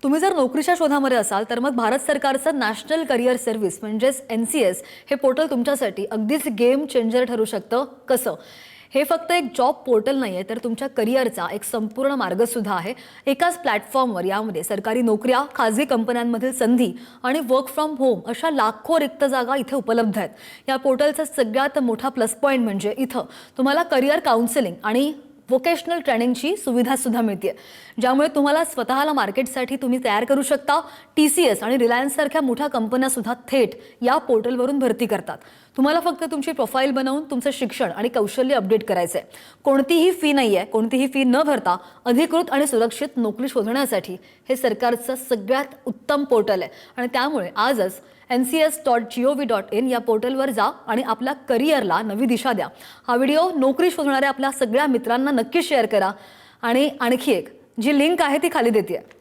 तुम्ही जर नोकरीच्या शोधामध्ये असाल तर मग भारत सरकारचं नॅशनल करिअर सर्व्हिस म्हणजेच NCS हे पोर्टल तुमच्यासाठी अगदीच गेम चेंजर ठरू शकतं. कसं? हे फक्त एक जॉब पोर्टल नाही आहे, तर तुमच्या करिअरचा एक संपूर्ण मार्गसुद्धा आहे. एकाच प्लॅटफॉर्मवर यामध्ये सरकारी नोकऱ्या, खाजगी कंपन्यांमधील संधी आणि वर्क फ्रॉम होम अशा लाखो रिक्त जागा इथे उपलब्ध आहेत. या पोर्टलचा सगळ्यात मोठा प्लस पॉईंट म्हणजे इथं तुम्हाला करिअर काउन्सिलिंग आणि वोकेशनल ट्रेनिंगची सुविधा सुद्धा मिळते, ज्यामुळे तुम्हाला स्वतःला मार्केटसाठी तुम्ही तयार करू शकता. TCS आणि रिलायन्स सारख्या मोठ्या कंपन्या सुद्धा थेट या पोर्टलवरून भरती करतात. तुम्हाला फक्त तुमची प्रोफाईल बनवून तुमचं शिक्षण आणि कौशल्य अपडेट करायचंय. कोणतीही फी नाहीये. कोणतीही फी न भरता अधिकृत आणि सुरक्षित नोकरी शोधण्यासाठी हे सरकारचं सगळ्यात उत्तम पोर्टल आहे. आणि त्यामुळे आजच ncs.gov.in या पोर्टलवर जा आणि आपल्या करिअरला नवी दिशा द्या. हा व्हिडिओ नोकरी शोधणाऱ्या आपल्या सगळ्या मित्रांना नक्की शेअर करा. आणि आणखी एक जी लिंक आहे ती खाली देते.